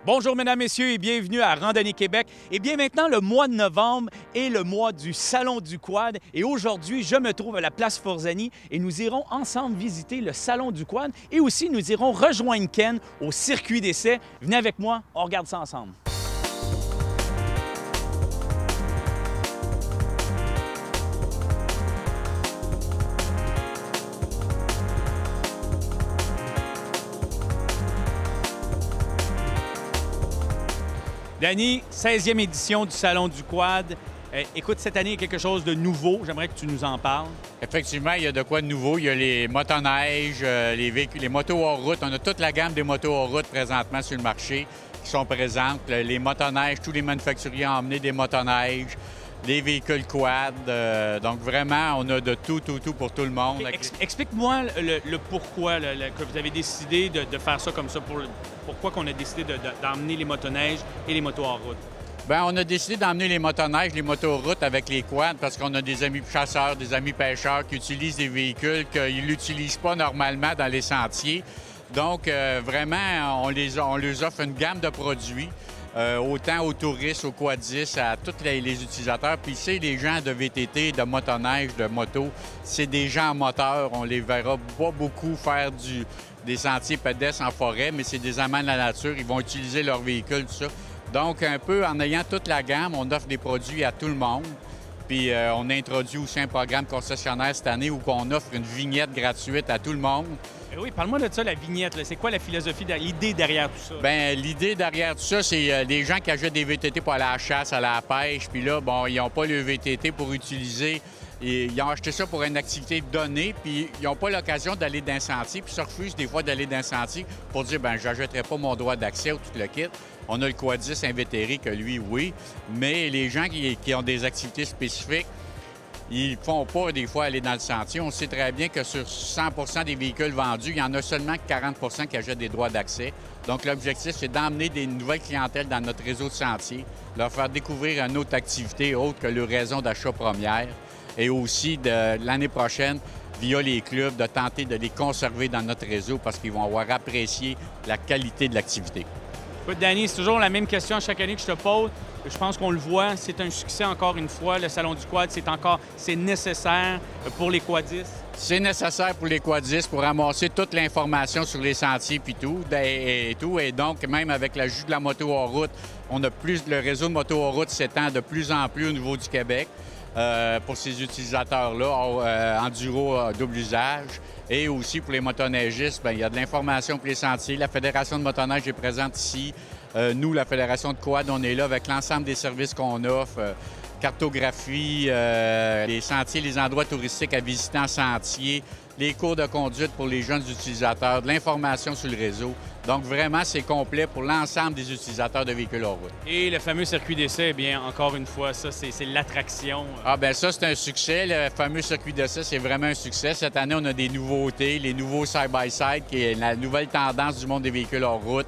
Bonjour mesdames, messieurs et bienvenue à Randonnée Québec. Et bien maintenant, le mois de novembre est le mois du Salon du Quad. Et aujourd'hui, je me trouve à la place Forzani et nous irons ensemble visiter le Salon du Quad. Et aussi, nous irons rejoindre Ken au circuit d'essai. Venez avec moi, on regarde ça ensemble. Danny, 16e édition du Salon du Quad. Écoute, cette année, il y a quelque chose de nouveau. J'aimerais que tu nous en parles. Effectivement, il y a de quoi de nouveau. Il y a les motoneiges, les motos hors route. On a toute la gamme des motos hors route présentement sur le marché qui sont présentes. Les motoneiges, tous les manufacturiers ont emmené des motoneiges, des véhicules quad. Donc vraiment, on a de tout pour tout le monde. Okay. Explique-moi le pourquoi que vous avez décidé de faire ça comme ça. Pourquoi qu'on a décidé d'emmener les motoneiges et les motos hors route? Bien, on a décidé d'emmener les motoneiges, les motos-routes avec les quads parce qu'on a des amis chasseurs, des amis pêcheurs qui utilisent des véhicules qu'ils n'utilisent pas normalement dans les sentiers. Donc, vraiment, on leur offre une gamme de produits, autant aux touristes, aux quadistes, à tous les utilisateurs. Puis, c'est les gens de VTT, de motoneige, de moto, c'est des gens moteurs. On les verra pas beaucoup faire des sentiers pédestres en forêt, mais c'est des amants de la nature. Ils vont utiliser leur véhicule, tout ça. Donc, un peu en ayant toute la gamme, on offre des produits à tout le monde. Puis, on a introduit aussi un programme concessionnaire cette année où on offre une vignette gratuite à tout le monde. Oui, parle-moi de ça, la vignette. C'est quoi la philosophie, l'idée derrière tout ça? Bien, l'idée derrière tout ça, c'est des gens qui achètent des VTT pour aller à la chasse, à la pêche. Puis là, bon, ils n'ont pas le VTT pour utiliser. Ils ont acheté ça pour une activité donnée, puis ils n'ont pas l'occasion d'aller dans un sentier, puis se refusent des fois d'aller dans un sentier pour dire, bien, je n'achèterai pas mon droit d'accès ou tout le kit. On a le quadiste invétéré que lui, oui, mais les gens qui ont des activités spécifiques, ils ne font pas des fois aller dans le sentier. On sait très bien que sur 100 des véhicules vendus, il y en a seulement 40 qui achètent des droits d'accès. Donc, l'objectif, c'est d'emmener des nouvelles clientèles dans notre réseau de sentiers, leur faire découvrir une autre activité autre que leur raison d'achat première. Et aussi, de l'année prochaine, via les clubs, de tenter de les conserver dans notre réseau parce qu'ils vont avoir apprécié la qualité de l'activité. Écoute, Danny, c'est toujours la même question chaque année que je te pose. Je pense qu'on le voit, c'est un succès encore une fois. Le Salon du Quad, c'est nécessaire pour les quadistes. C'est nécessaire pour les quadistes pour ramasser toute l'information sur les sentiers puis tout. Et donc, même avec l'ajout de la moto hors route, le réseau de moto hors route s'étend de plus en plus au niveau du Québec. Pour ces utilisateurs-là, enduro double usage. Et aussi pour les motoneigistes, bien, il y a de l'information pour les sentiers. La Fédération de motoneige est présente ici. Nous, la Fédération de quad, on est là avec l'ensemble des services qu'on offre. Cartographie, les sentiers, les endroits touristiques à visiter en sentier, les cours de conduite pour les jeunes utilisateurs, de l'information sur le réseau. Donc, vraiment, c'est complet pour l'ensemble des utilisateurs de véhicules hors route. Et le fameux circuit d'essai, bien, encore une fois, ça, c'est l'attraction. Ah, bien, ça, c'est un succès. Le fameux circuit d'essai, c'est vraiment un succès. Cette année, on a des nouveautés, les nouveaux side-by-side, qui est la nouvelle tendance du monde des véhicules hors route.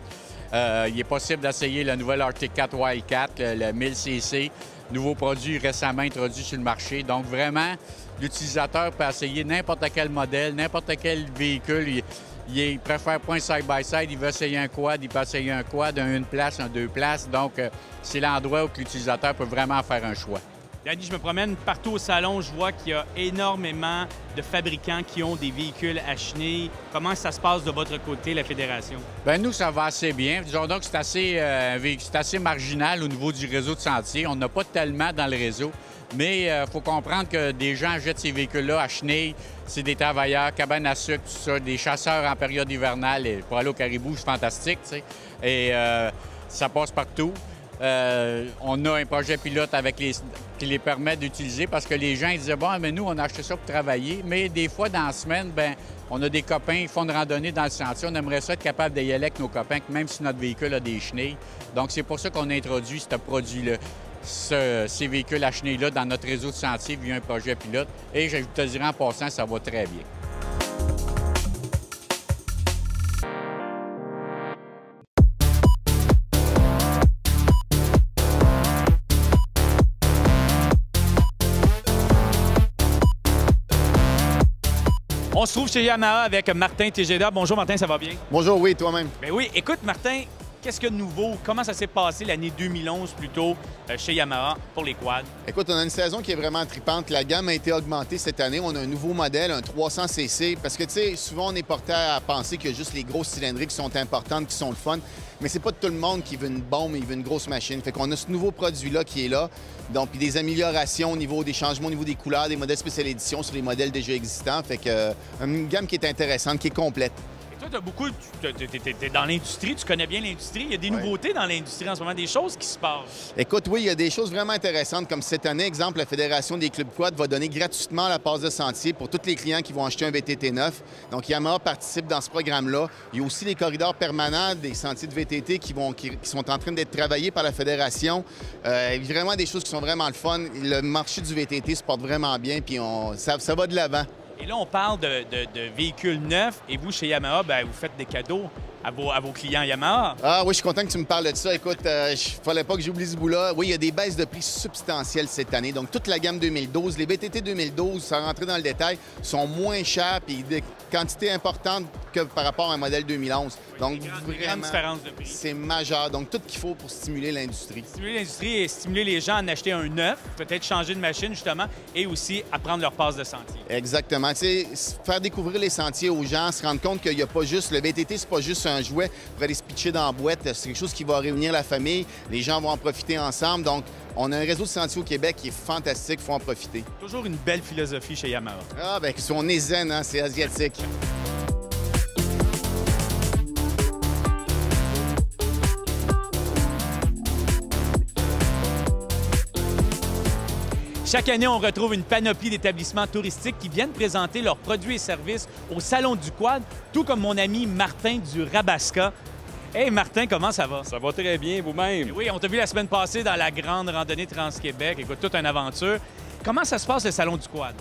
Il est possible d'essayer le nouvel Arctic 4 Wildcat, le 1000cc, nouveau produit récemment introduit sur le marché. Donc, vraiment, l'utilisateur peut essayer n'importe quel modèle, n'importe quel véhicule. Il préfère pas un side-by-side, il veut essayer un quad, il peut essayer un quad, un 1 place, un 2 places. Donc, c'est l'endroit où l'utilisateur peut vraiment faire un choix. Danny, je me promène partout au salon, je vois qu'il y a énormément de fabricants qui ont des véhicules à chenilles. Comment ça se passe de votre côté, la Fédération? Bien, nous, ça va assez bien. Disons donc que c'est assez marginal au niveau du réseau de sentiers. On n'a pas tellement dans le réseau. Mais il faut comprendre que des gens jettent ces véhicules-là à chenilles. C'est des travailleurs, cabanes à sucre, tout ça, des chasseurs en période hivernale. Et pour aller au caribou, c'est fantastique, tu sais. Et ça passe partout. On a un projet pilote qui les permet d'utiliser parce que les gens ils disaient, bon, mais nous, on a acheté ça pour travailler. Mais des fois, dans la semaine, bien, on a des copains, ils font une randonnée dans le sentier. On aimerait ça être capable d'y aller avec nos copains, même si notre véhicule a des chenilles. Donc, c'est pour ça qu'on a introduit ce produit-là, ces véhicules à chenilles-là dans notre réseau de sentiers via un projet pilote. Et je te dirais en passant, ça va très bien. On se trouve chez Yamaha avec Martin Tejeda. Bonjour Martin, ça va bien? Bonjour, oui, toi-même. Ben oui, écoute Martin, qu'est-ce qu'il y a de nouveau? Comment ça s'est passé l'année 2011 plutôt chez Yamaha pour les quads? Écoute, on a une saison qui est vraiment tripante. La gamme a été augmentée cette année. On a un nouveau modèle, un 300cc, parce que, tu sais, souvent on est porté à penser qu'il y a juste les grosses cylindriques qui sont importantes, qui sont le fun, mais c'est pas tout le monde qui veut une bombe, il veut une grosse machine. Fait qu'on a ce nouveau produit-là qui est là. Donc, puis des améliorations au niveau des changements, au niveau des couleurs, des modèles spécial édition sur les modèles déjà existants. Fait que une gamme qui est intéressante, qui est complète. Toi, t'es dans l'industrie, tu connais bien l'industrie. Il y a des nouveautés dans l'industrie en ce moment, des choses qui se passent. Écoute, oui, il y a des choses vraiment intéressantes. Comme cette année, exemple, la Fédération des clubs quad va donner gratuitement la passe de sentier pour tous les clients qui vont acheter un VTT neuf. Donc, Yamaha participe dans ce programme-là. Il y a aussi les corridors permanents des sentiers de VTT qui sont en train d'être travaillés par la Fédération. Vraiment des choses qui sont vraiment le fun. Le marché du VTT se porte vraiment bien, puis ça va de l'avant. Et là, on parle de véhicules neufs et vous, chez Yamaha, bien, vous faites des cadeaux à vos clients Yamaha. Ah oui, je suis content que tu me parles de ça. Écoute, il fallait pas que j'oublie ce bout-là. Oui, il y a des baisses de prix substantielles cette année. Donc, toute la gamme 2012, les VTT 2012, sans rentrer dans le détail, sont moins chers et de quantité importante que par rapport à un modèle 2011. Donc, vraiment, différence de prix. C'est majeur. Donc, tout qu'il faut pour stimuler l'industrie. Stimuler l'industrie et stimuler les gens à en acheter un neuf, peut-être changer de machine, justement, et aussi à prendre leur passe de sentier. Exactement. Tu sais, faire découvrir les sentiers aux gens, se rendre compte qu'il n'y a pas juste... Le VTT, c'est pas juste un jouet pour aller se pitcher dans la boîte. C'est quelque chose qui va réunir la famille. Les gens vont en profiter ensemble. Donc, on a un réseau de sentiers au Québec qui est fantastique. Il faut en profiter. Toujours une belle philosophie chez Yamaha. Ah, bien, on est zen, hein? C'est asiatique. Chaque année, on retrouve une panoplie d'établissements touristiques qui viennent présenter leurs produits et services au Salon du Quad, tout comme mon ami Martin du Rabasca. Hey Martin, comment ça va? Ça va très bien, vous-même. Oui, on t'a vu la semaine passée dans la grande randonnée Trans-Québec. Écoute, toute une aventure. Comment ça se passe, le Salon du Quad?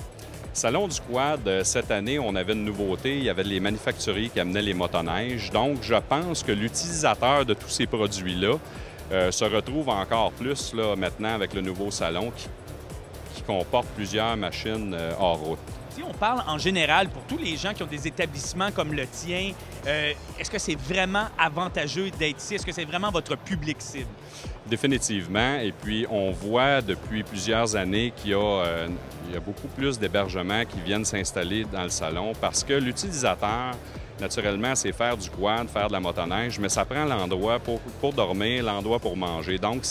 Salon du Quad, cette année, on avait une nouveauté. Il y avait les manufacturiers qui amenaient les motoneiges. Donc, je pense que l'utilisateur de tous ces produits-là se retrouve encore plus là, maintenant avec le nouveau salon qui comporte plusieurs machines hors route. Si on parle en général, pour tous les gens qui ont des établissements comme le tien, est-ce que c'est vraiment avantageux d'être ici? Est-ce que c'est vraiment votre public cible? Définitivement. Et puis, on voit depuis plusieurs années qu'il y a beaucoup plus d'hébergements qui viennent s'installer dans le salon parce que l'utilisateur, naturellement, c'est faire du quad, faire de la motoneige, mais ça prend l'endroit pour dormir, l'endroit pour manger. Donc,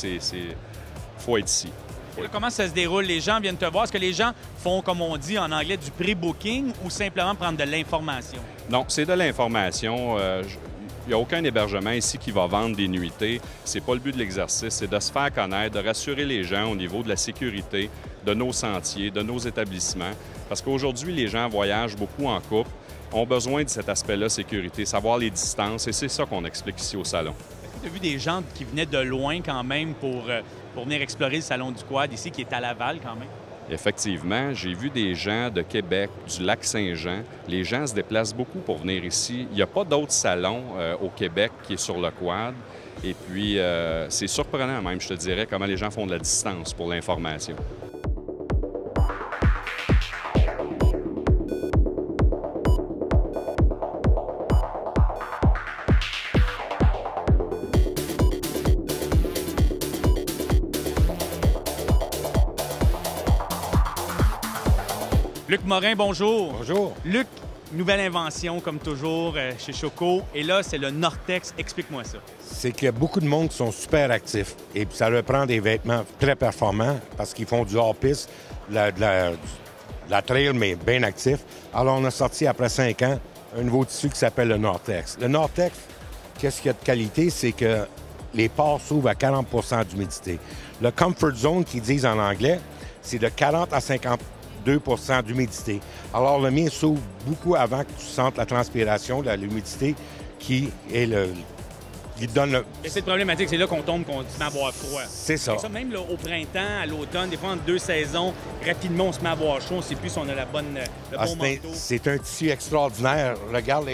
faut être ici. Là, comment ça se déroule? Les gens viennent te voir. Est-ce que les gens font, comme on dit en anglais, du pre-booking ou simplement prendre de l'information? Non, c'est de l'information. Il n'y a aucun hébergement ici qui va vendre des nuitées. C'est pas le but de l'exercice, c'est de se faire connaître, de rassurer les gens au niveau de la sécurité, de nos sentiers, de nos établissements. Parce qu'aujourd'hui, les gens voyagent beaucoup en couple, ont besoin de cet aspect-là, sécurité, savoir les distances, et c'est ça qu'on explique ici au Salon. Est-ce que tu as vu des gens qui venaient de loin quand même pour venir explorer le Salon du Quad ici, qui est à Laval quand même? Effectivement, j'ai vu des gens de Québec, du Lac-Saint-Jean. Les gens se déplacent beaucoup pour venir ici. Il n'y a pas d'autre salon au Québec qui est sur le quad. Et puis, c'est surprenant même, je te dirais, comment les gens font de la distance pour l'information. Luc Morin, bonjour. Bonjour. Luc, nouvelle invention comme toujours chez Choco. Et là, c'est le Nortex. Explique-moi ça. C'est qu'il y a beaucoup de monde qui sont super actifs et puis ça leur prend des vêtements très performants parce qu'ils font du hors-piste, de la trail, mais bien actif. Alors, on a sorti après 5 ans un nouveau tissu qui s'appelle le Nortex. Le Nortex, qu'est-ce qu'il y a de qualité? C'est que les pores s'ouvrent à 40 d'humidité. Le comfort zone, qu'ils disent en anglais, c'est de 40 à 52 d'humidité. Alors, le mien s'ouvre beaucoup avant que tu sentes la transpiration, l'humidité qui est qui donne le... Et cette problématique, c'est là qu'on tombe, qu'on se met à boire froid. C'est ça. Et ça, même là, au printemps, à l'automne, des fois, entre deux saisons, rapidement, on se met à boire chaud, on ne sait plus si on a le bon manteau. C'est un tissu extraordinaire. Regarde,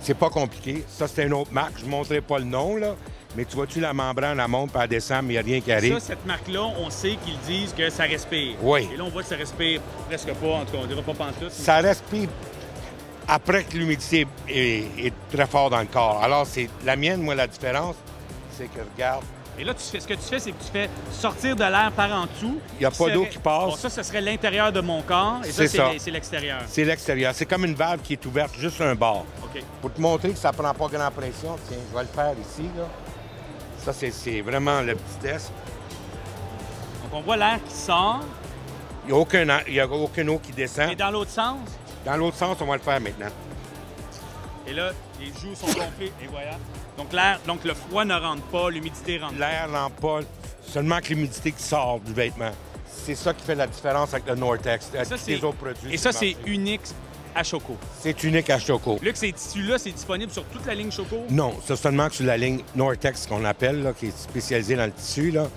c'est pas compliqué. Ça, c'est une autre marque. Je ne montrerai pas le nom, là. Mais tu vois-tu la membrane, elle monte, puis elle descend, mais il n'y a rien qui arrive. Ça, cette marque-là, on sait qu'ils disent que ça respire. Oui. Et là, on voit que ça respire presque pas. En tout cas, on ne dira pas pantoute. Ça respire après que l'humidité est très forte dans le corps. Alors, c'est la mienne, moi, la différence, c'est que, regarde... Et là, ce que tu fais, c'est que tu fais sortir de l'air par en dessous. Il n'y a pas d'eau qui passe. Bon, ça, ce serait l'intérieur de mon corps. Et ça, c'est l'extérieur. C'est l'extérieur. C'est comme une valve qui est ouverte juste un bord. OK. Pour te montrer que ça ne prend pas grande pression, tiens, je vais le faire ici, là. Ça, c'est vraiment le petit test. Donc, on voit l'air qui sort. Il n'y a aucune eau qui descend. Et dans l'autre sens? Dans l'autre sens, on va le faire maintenant. Et là, les joues sont gonflées. Et voilà. Donc, le froid ne rentre pas, l'humidité rentre. L'air rentre pas, seulement que l'humidité qui sort du vêtement. C'est ça qui fait la différence avec le Nortex, avec les autres produits. Et ça, c'est unique à Choco. C'est unique à Choco. Luc, ces tissus-là, c'est disponible sur toute la ligne Choco? Non, c'est seulement sur la ligne Nortex qu'on appelle, là, qui est spécialisée dans le tissu, là.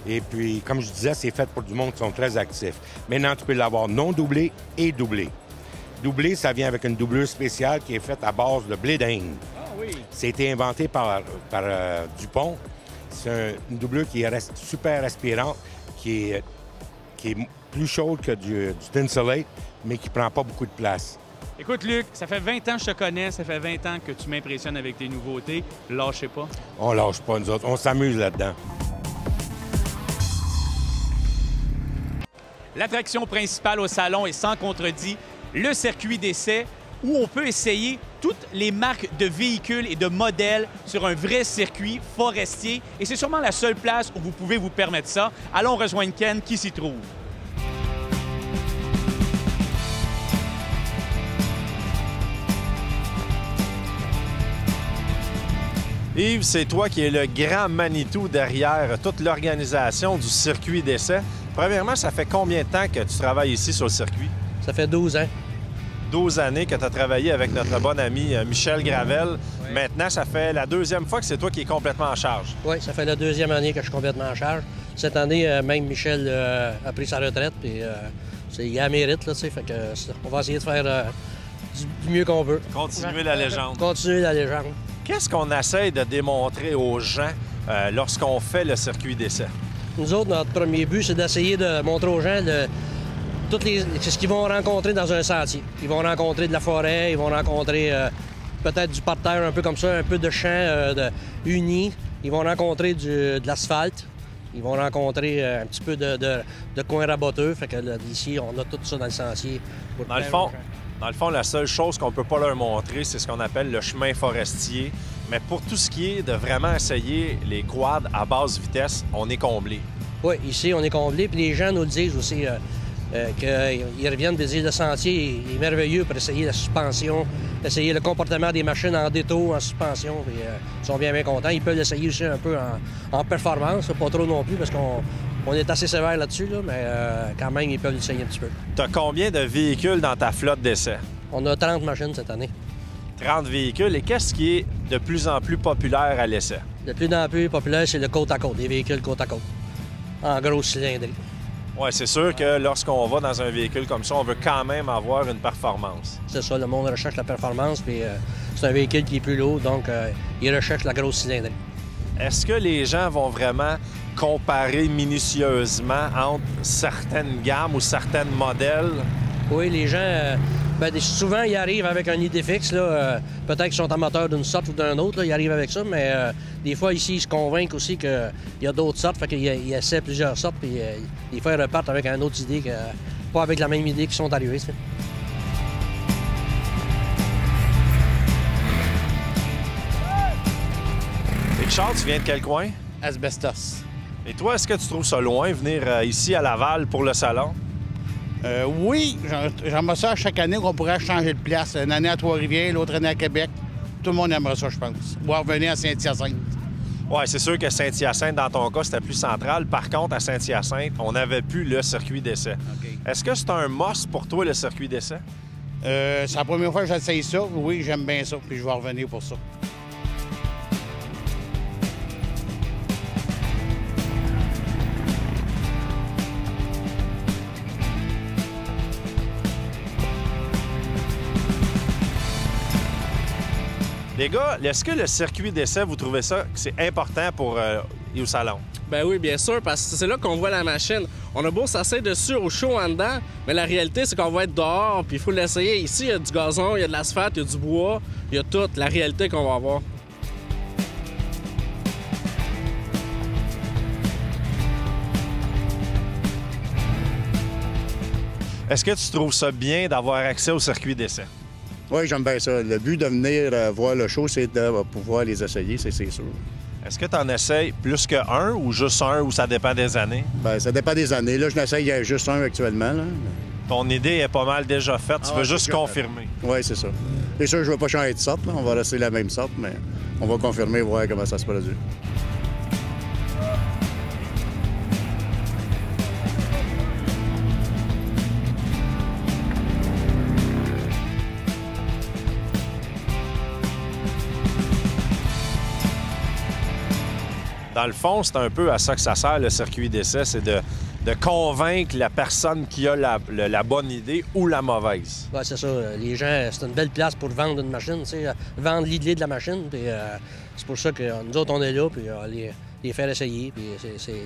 Et puis, comme je disais, c'est fait pour du monde qui sont très actifs. Maintenant, tu peux l'avoir non doublé et doublé. Doublé, ça vient avec une doubleuse spéciale qui est faite à base de blé d'Inde. Ah oui! C'était inventé par Dupont. C'est une doublure qui reste super respirante, qui est plus chaude que du Thinsulate, mais qui prend pas beaucoup de place. Écoute, Luc, ça fait 20 ans que je te connais, ça fait 20 ans que tu m'impressionnes avec tes nouveautés. Lâchez pas. On lâche pas, nous autres. On s'amuse là-dedans. L'attraction principale au salon est sans contredit le circuit d'essai où on peut essayer toutes les marques de véhicules et de modèles sur un vrai circuit forestier. Et c'est sûrement la seule place où vous pouvez vous permettre ça. Allons rejoindre Ken qui s'y trouve. Yves, c'est toi qui es le grand Manitou derrière toute l'organisation du circuit d'essai. Premièrement, ça fait combien de temps que tu travailles ici sur le circuit? Ça fait 12 ans. 12 années que tu as travaillé avec notre bon ami Michel Gravel. Oui. Maintenant, ça fait la deuxième fois que c'est toi qui es complètement en charge. Oui, ça fait la deuxième année que je suis complètement en charge. Cette année, même Michel a pris sa retraite, puis il a mérite, là, tu sais, fait que on va essayer de faire du mieux qu'on veut. Continuer la légende. Continuer la légende. Qu'est-ce qu'on essaie de démontrer aux gens lorsqu'on fait le circuit d'essai? Nous autres, notre premier but, c'est d'essayer de montrer aux gens ce qu'ils vont rencontrer dans un sentier. Ils vont rencontrer de la forêt, ils vont rencontrer peut-être du parterre un peu comme ça, un peu de champs unis. Ils vont rencontrer de l'asphalte. Ils vont rencontrer un petit peu de coins raboteux. Fait que là, ici, on a tout ça dans le sentier. Dans le fond, la seule chose qu'on ne peut pas leur montrer, c'est ce qu'on appelle le chemin forestier. Mais pour tout ce qui est de vraiment essayer les quads à basse vitesse, on est comblé. Oui, ici, on est comblé. Puis les gens nous le disent aussi qu'ils reviennent de dire le sentier est merveilleux pour essayer la suspension, essayer le comportement des machines en détour, en suspension. Puis, ils sont bien contents. Ils peuvent l'essayer aussi un peu en performance, pas trop non plus, parce qu'on est assez sévère là-dessus, là, mais quand même, ils peuvent l'essayer un petit peu. Tu as combien de véhicules dans ta flotte d'essai? On a 30 machines cette année. 30 véhicules. Et qu'est-ce qui est de plus en plus populaire à l'essai? De plus en plus populaire, c'est le côte-à-côte, des véhicules côte-à-côte, en grosse cylindrée. Oui, c'est sûr que lorsqu'on va dans un véhicule comme ça, on veut quand même avoir une performance. C'est ça, le monde recherche la performance, puis c'est un véhicule qui est plus lourd, donc il recherche la grosse cylindrée. Est-ce que les gens vont vraiment comparer minutieusement entre certaines gammes ou certains modèles? Oui, les gens, souvent, ils arrivent avec une idée fixe. Peut-être qu'ils sont amateurs d'une sorte ou d'un autre, là, ils arrivent avec ça, mais des fois, ici, ils se convainquent aussi qu'il y a d'autres sortes, fait qu'ils essaient plusieurs sortes, puis des fois, ils repartent avec une autre idée, pas avec la même idée qu'ils sont arrivés. Ça. Richard, tu viens de quel coin? Asbestos. Et toi, est-ce que tu trouves ça loin, venir ici à Laval pour le salon? Oui, j'aimerais ça chaque année qu'on pourrait changer de place. Une année à Trois-Rivières, l'autre année à Québec. Tout le monde aimerait ça, je pense. Ou revenir à Saint-Hyacinthe. Oui, c'est sûr que Saint-Hyacinthe, dans ton cas, c'était plus central. Par contre, à Saint-Hyacinthe, on n'avait plus le circuit d'essai. OK. Est-ce que c'est un must pour toi, le circuit d'essai? C'est la première fois que j'essaye ça. Oui, j'aime bien ça, puis je vais revenir pour ça. Les gars, est-ce que le circuit d'essai, vous trouvez ça que c'est important pour au salon? Ben oui, bien sûr, parce que c'est là qu'on voit la machine. On a beau s'asseoir dessus au chaud en dedans, mais la réalité, c'est qu'on va être dehors, puis il faut l'essayer. Ici, il y a du gazon, il y a de l'asphalte, il y a du bois, il y a tout, la réalité qu'on va avoir. Est-ce que tu trouves ça bien d'avoir accès au circuit d'essai? Oui, j'aime bien ça. Le but de venir voir le show, c'est de pouvoir les essayer, c'est sûr. Est-ce que tu en essayes plus qu'un ou juste un ou ça dépend des années? Bien, ça dépend des années. Là, je n'essaye juste un actuellement. Là. Ton idée est pas mal déjà faite, tu veux juste confirmer. Oui, c'est ça. C'est sûr, je ne vais pas changer de sorte. Là. On va rester la même sorte, mais on va confirmer, voir comment ça se produit. Dans le fond, c'est un peu à ça que ça sert, le circuit d'essai, c'est de convaincre la personne qui a la bonne idée ou la mauvaise. Oui, c'est ça. Les gens, c'est une belle place pour vendre une machine, tu sais, vendre l'idée de la machine. Puis c'est pour ça que nous autres, on est là, puis les faire essayer. Puis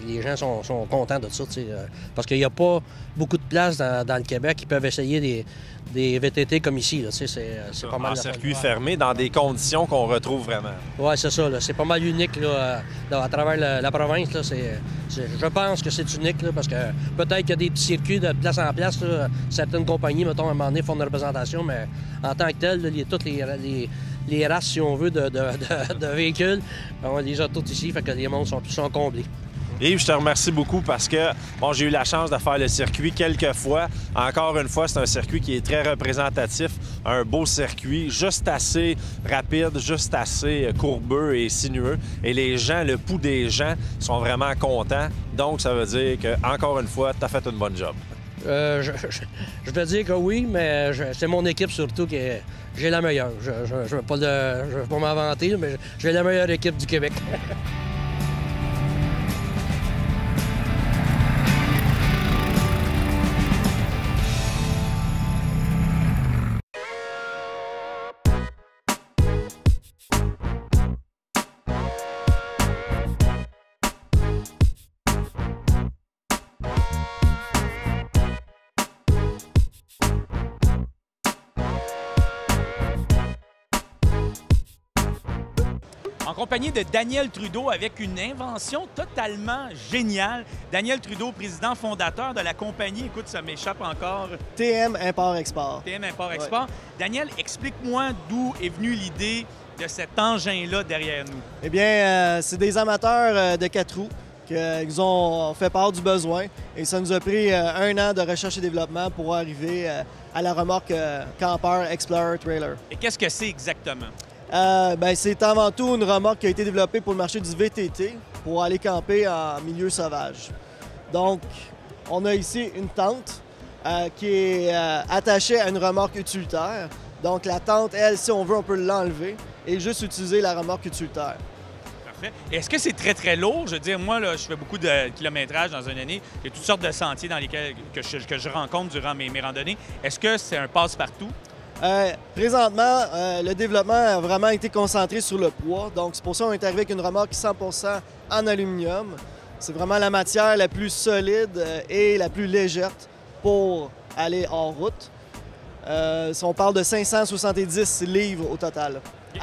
les gens sont contents de ça, tu sais, parce qu'il n'y a pas beaucoup de places dans le Québec qui peuvent essayer des VTT comme ici. Là, tu sais, c'est pas mal. En circuit fermé, dans des conditions qu'on retrouve vraiment. Oui, c'est ça. C'est pas mal unique là, à travers la province. Là, je pense que c'est unique là, parce que peut-être qu'il y a des petits circuits de place en place. Là, certaines compagnies, mettons, à un moment donné, font une représentation, mais en tant que tel, là, toutes les races, si on veut, de véhicules, on les a toutes ici, fait que les mondes sont comblés. Yves, je te remercie beaucoup parce que bon, j'ai eu la chance de faire le circuit quelques fois. Encore une fois, c'est un circuit qui est très représentatif, un beau circuit, juste assez rapide, juste assez courbeux et sinueux. Et les gens, le pouls des gens sont vraiment contents. Donc, ça veut dire que, encore une fois, tu as fait une bonne job. Je vais dire que oui, mais c'est mon équipe surtout qui est... J'ai la meilleure. Je ne veux pas m'inventer, mais j'ai la meilleure équipe du Québec. En compagnie de Daniel Trudeau avec une invention totalement géniale. Daniel Trudeau, président fondateur de la compagnie, écoute, ça m'échappe encore. TM Import-Export. TM Import-Export. Ouais. Daniel, explique-moi d'où est venue l'idée de cet engin-là derrière nous. Eh bien, c'est des amateurs de 4 roues qui nous ont fait part du besoin et ça nous a pris 1 an de recherche et développement pour arriver à la remorque Camper Explorer Trailer. Et qu'est-ce que c'est exactement? C'est avant tout une remorque qui a été développée pour le marché du VTT pour aller camper en milieu sauvage. Donc, on a ici une tente qui est attachée à une remorque utilitaire. Donc, la tente, elle, si on veut, on peut l'enlever et juste utiliser la remorque utilitaire. Parfait. Est-ce que c'est très, très lourd? Je veux dire, moi, là, je fais beaucoup de kilométrage dans une année. Il y a toutes sortes de sentiers dans lesquels que je rencontre durant mes randonnées. Est-ce que c'est un passe-partout? Présentement, le développement a vraiment été concentré sur le poids. Donc, c'est pour ça qu'on est arrivé avec une remorque 100% en aluminium. C'est vraiment la matière la plus solide et la plus légère pour aller hors route. Si on parle de 570 livres au total,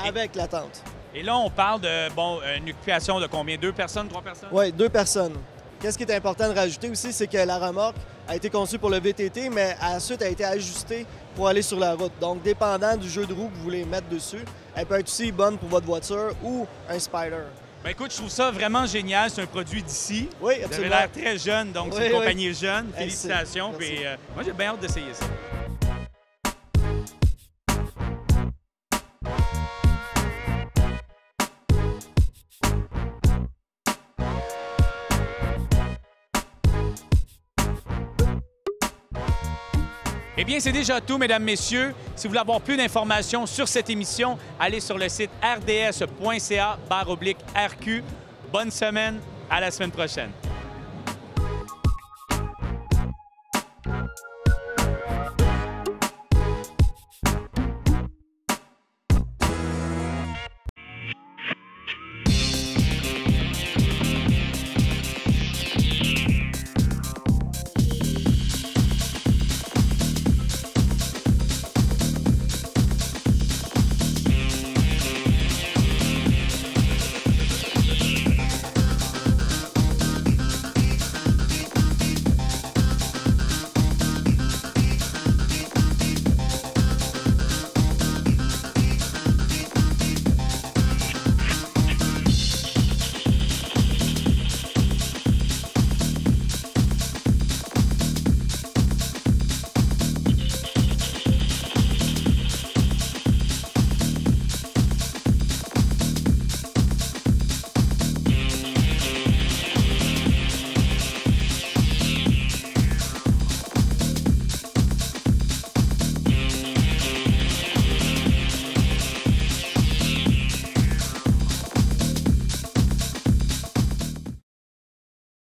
avec la tente. Et là, on parle de, une occupation de combien? 2 personnes, 3 personnes? Oui, 2 personnes. Qu'est-ce qui est important de rajouter aussi, c'est que la remorque a été conçue pour le VTT, mais ensuite a été ajustée pour aller sur la route. Donc, dépendant du jeu de roue que vous voulez mettre dessus, elle peut être aussi bonne pour votre voiture ou un Spider. Bien, écoute, je trouve ça vraiment génial. C'est un produit d'ici. Oui, absolument. Vous avez l'air très jeune, donc c'est une compagnie jeune. Félicitations. Puis, moi, j'ai bien hâte d'essayer ça. Eh bien, c'est déjà tout, mesdames, messieurs. Si vous voulez avoir plus d'informations sur cette émission, allez sur le site rds.ca/RQ. Bonne semaine, à la semaine prochaine.